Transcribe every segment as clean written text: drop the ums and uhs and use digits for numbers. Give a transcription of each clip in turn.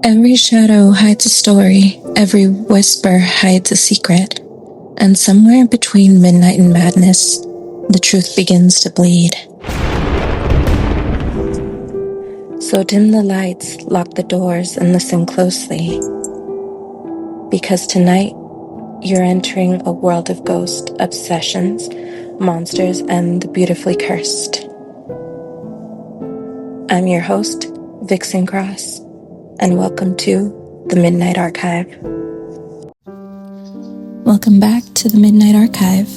Every shadow hides a story, every whisper hides a secret, and somewhere between midnight and madness, the truth begins to bleed. So dim the lights, lock the doors, and listen closely, because tonight you're entering a world of ghosts, obsessions, monsters, and the beautifully cursed. I'm your host, Vixen Cross, and welcome to the Midnight Archive. Welcome back to the Midnight Archive.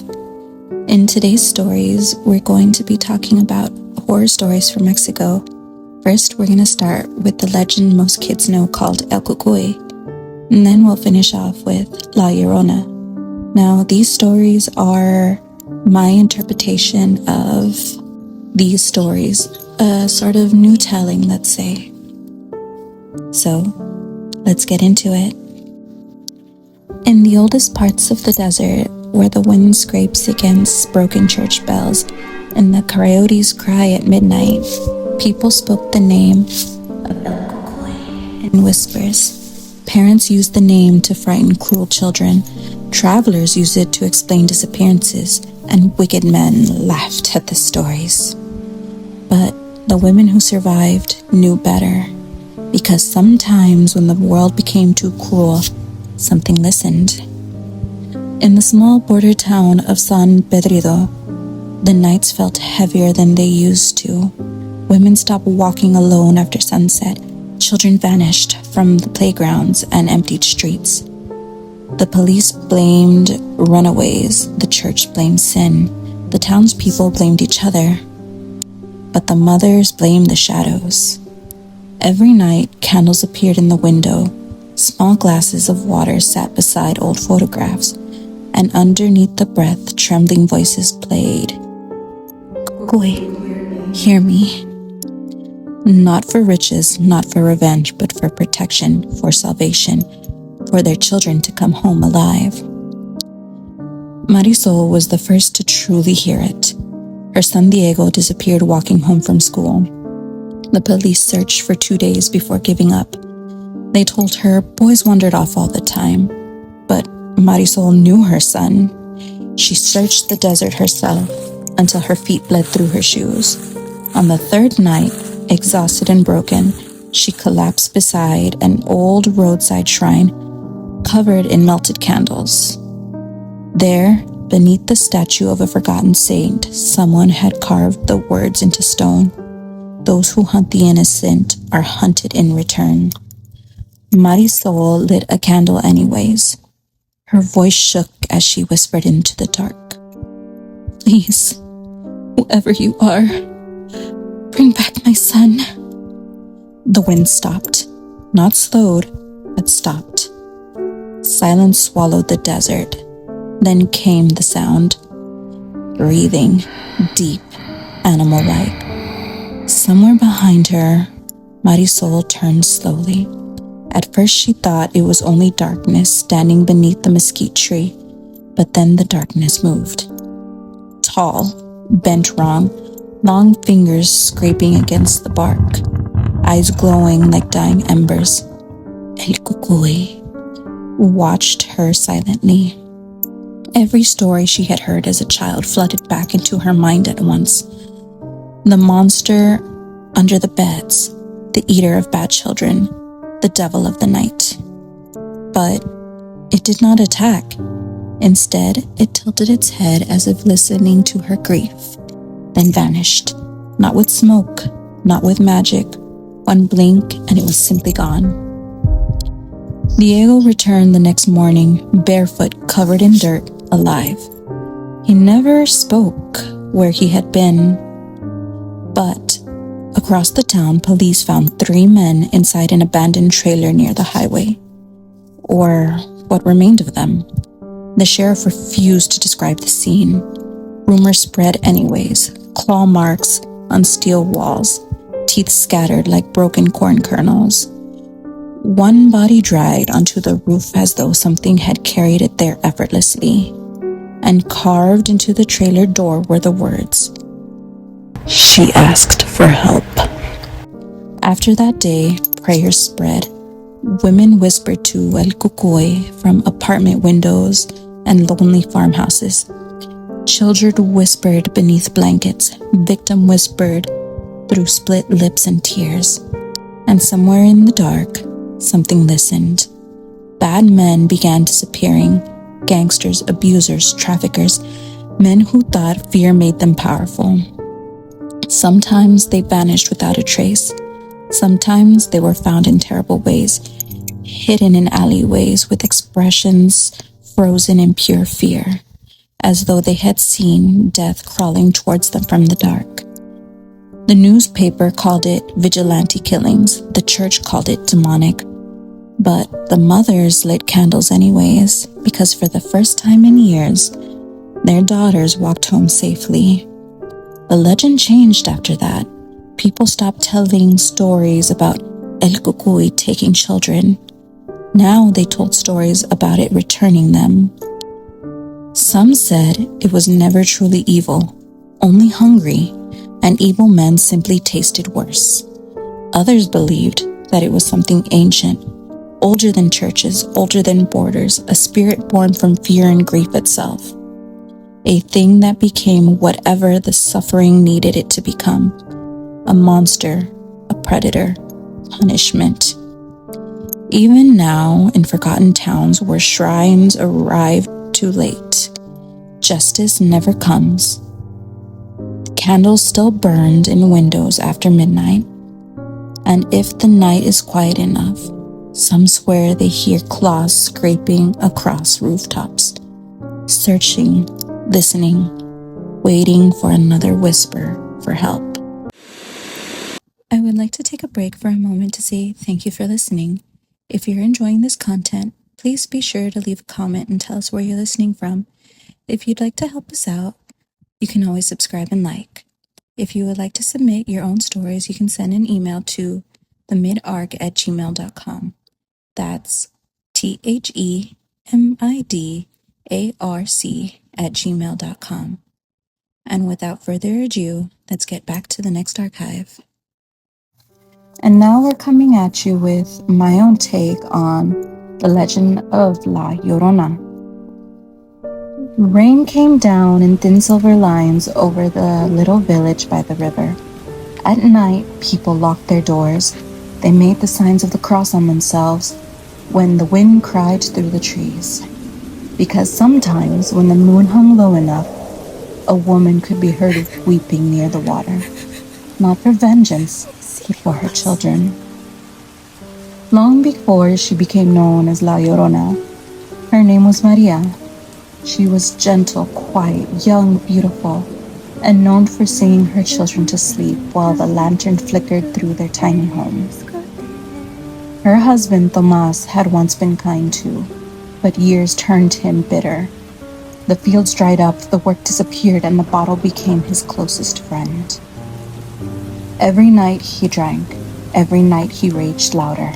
In today's stories, we're going to be talking about horror stories from Mexico. First, we're going to start with the legend most kids know called El Cucuy, and then we'll finish off with La Llorona. Now, these stories are my interpretation of these stories, a sort of new telling, let's say. So, let's get into it. In the oldest parts of the desert, where the wind scrapes against broken church bells and the coyotes cry at midnight, people spoke the name of El Cucuy in whispers. Parents used the name to frighten cruel children. Travelers used it to explain disappearances, and wicked men laughed at the stories. But the women who survived knew better, because sometimes when the world became too cruel, something listened. In the small border town of San Pedrito, the nights felt heavier than they used to. Women stopped walking alone after sunset. Children vanished from the playgrounds and emptied streets. The police blamed runaways. The church blamed sin. The townspeople blamed each other. But the mothers blamed the shadows. Every night, candles appeared in the window. Small glasses of water sat beside old photographs, and underneath the breath, trembling voices played. Cucuy, hear me. Not for riches, not for revenge, but for protection, for salvation, for their children to come home alive. Marisol was the first to truly hear it. Her son Diego disappeared walking home from school. The police searched for 2 days before giving up. They told her boys wandered off all the time, but Marisol knew her son. She searched the desert herself until her feet bled through her shoes. On the third night, exhausted and broken, she collapsed beside an old roadside shrine covered in melted candles. There, beneath the statue of a forgotten saint, someone had carved the words into stone. Those who hunt the innocent are hunted in return. Marisol lit a candle anyways. Her voice shook as she whispered into the dark. Please, whoever you are, bring back my son. The wind stopped, not slowed, but stopped. Silence swallowed the desert. Then came the sound. Breathing, deep, animal-like. Somewhere behind her, Marisol turned slowly. At first she thought it was only darkness standing beneath the mesquite tree, but then the darkness moved. Tall, bent wrong, long fingers scraping against the bark, eyes glowing like dying embers. El Cucuy watched her silently. Every story she had heard as a child flooded back into her mind at once. The monster under the beds, the eater of bad children, the devil of the night. But it did not attack. Instead, it tilted its head as if listening to her grief, then vanished. Not with smoke, not with magic. One blink and it was simply gone. Diego returned the next morning, barefoot, covered in dirt, alive. He never spoke where he had been, but across the town, police found 3 men inside an abandoned trailer near the highway, or what remained of them. The sheriff refused to describe the scene. Rumors spread anyways, claw marks on steel walls, teeth scattered like broken corn kernels. One body dragged onto the roof as though something had carried it there effortlessly, and carved into the trailer door were the words, "She asked for help." After that day, prayers spread. Women whispered to El Cucuy from apartment windows and lonely farmhouses. Children whispered beneath blankets. Victim whispered through split lips and tears. And somewhere in the dark, something listened. Bad men began disappearing. Gangsters, abusers, traffickers, men who thought fear made them powerful. Sometimes they vanished without a trace. Sometimes they were found in terrible ways, hidden in alleyways with expressions frozen in pure fear, as though they had seen death crawling towards them from the dark. The newspaper called it vigilante killings. The church called it demonic. But the mothers lit candles anyways, because for the first time in years, their daughters walked home safely. The legend changed after that. People stopped telling stories about El Cucuy taking children. Now they told stories about it returning them. Some said it was never truly evil, only hungry, and evil men simply tasted worse. Others believed that it was something ancient, older than churches, older than borders, a spirit born from fear and grief itself. A thing that became whatever the suffering needed it to become. A monster, a predator, punishment. Even now, in forgotten towns where shrines arrive too late, justice never comes. The candles still burned in windows after midnight, and if the night is quiet enough, some swear they hear claws scraping across rooftops, searching, listening, waiting for another whisper for help. I would like to take a break for a moment to say thank you for listening. If you're enjoying this content, please be sure to leave a comment and tell us where you're listening from. If you'd like to help us out, you can always subscribe and like. If you would like to submit your own stories, you can send an email to themidarc@gmail.com. That's themidarc@gmail.com. And without further ado, let's get back to the next archive. And now we're coming at you with my own take on the legend of La Llorona. Rain came down in thin silver lines over the little village by the river. At night, people locked their doors. They made the signs of the cross on themselves when the wind cried through the trees. Because sometimes, when the moon hung low enough, a woman could be heard weeping near the water, not for vengeance, but for her children. Long before she became known as La Llorona, her name was Maria. She was gentle, quiet, young, beautiful, and known for singing her children to sleep while the lantern flickered through their tiny home. Her husband, Tomas, had once been kind too, but years turned him bitter. The fields dried up, the work disappeared, and the bottle became his closest friend. Every night he drank, every night he raged louder.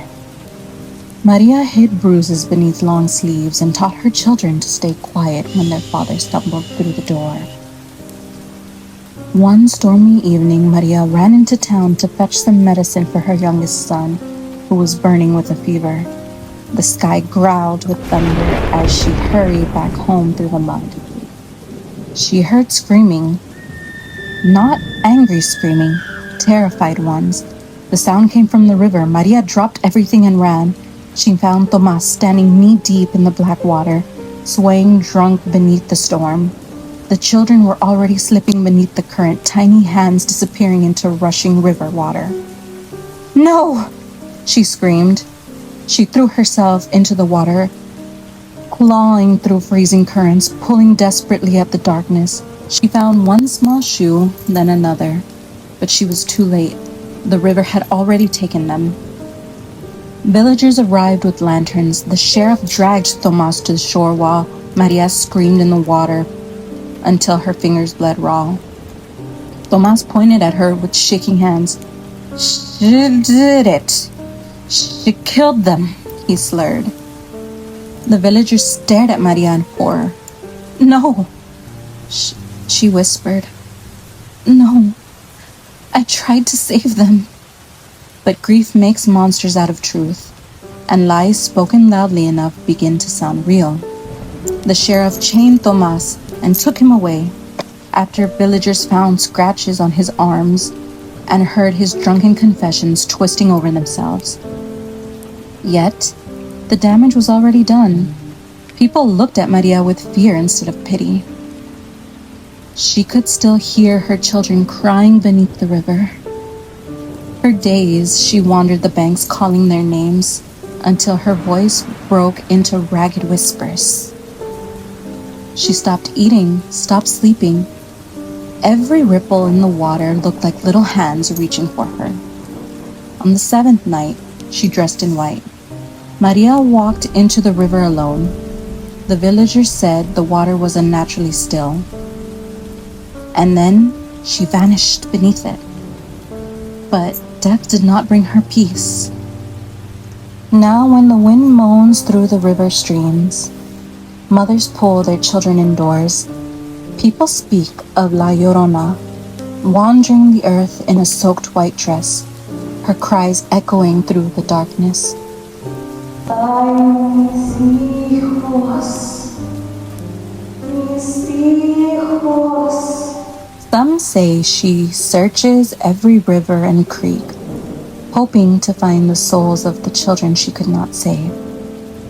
Maria hid bruises beneath long sleeves and taught her children to stay quiet when their father stumbled through the door. One stormy evening, Maria ran into town to fetch some medicine for her youngest son, who was burning with a fever. The sky growled with thunder as she hurried back home through the mud. She heard screaming, not angry screaming, terrified ones. The sound came from the river. Maria dropped everything and ran. She found Tomas standing knee-deep in the black water, swaying drunk beneath the storm. The children were already slipping beneath the current, tiny hands disappearing into rushing river water. "No!" she screamed. She threw herself into the water, clawing through freezing currents, pulling desperately at the darkness. She found one small shoe, then another, but she was too late. The river had already taken them. Villagers arrived with lanterns. The sheriff dragged Tomas to the shore while Maria screamed in the water until her fingers bled raw. Tomas pointed at her with shaking hands. "She did it. She killed them," he slurred. The villagers stared at Maria in horror. "No," she whispered. "No, I tried to save them." But grief makes monsters out of truth. and lies spoken loudly enough begin to sound real. The sheriff chained Tomas and took him away after villagers found scratches on his arms and heard his drunken confessions twisting over themselves. Yet, the damage was already done. People looked at Maria with fear instead of pity. She could still hear her children crying beneath the river. For days, she wandered the banks calling their names until her voice broke into ragged whispers. She stopped eating, stopped sleeping. Every ripple in the water looked like little hands reaching for her. On the 7th night, she dressed in white. Maria walked into the river alone. The villagers said the water was unnaturally still. And then she vanished beneath it. But death did not bring her peace. Now when the wind moans through the river streams, mothers pull their children indoors. People speak of La Llorona, wandering the earth in a soaked white dress, her cries echoing through the darkness. Ay, mis hijos, mis hijos. Some say she searches every river and creek, hoping to find the souls of the children she could not save.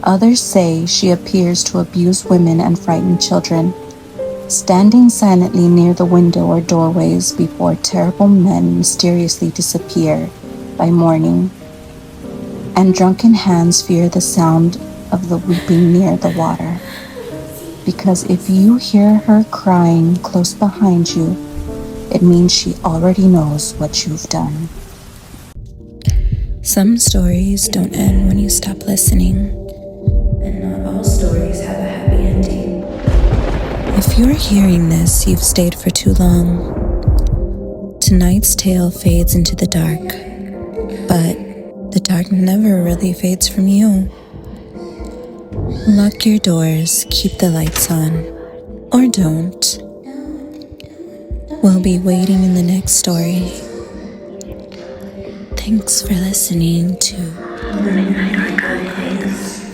Others say she appears to abuse women and frighten children, standing silently near the window or doorways before terrible men mysteriously disappear by morning, and drunken hands fear the sound of the weeping near the water. Because if you hear her crying close behind you, it means she already knows what you've done. Some stories don't end when you stop listening, and not all stories have a happy ending. If you're hearing this, you've stayed for too long. Tonight's tale fades into the dark, but the dark never really fades from you. Lock your doors, keep the lights on, or don't. We'll be waiting in the next story. Thanks for listening to The Midnight Archives.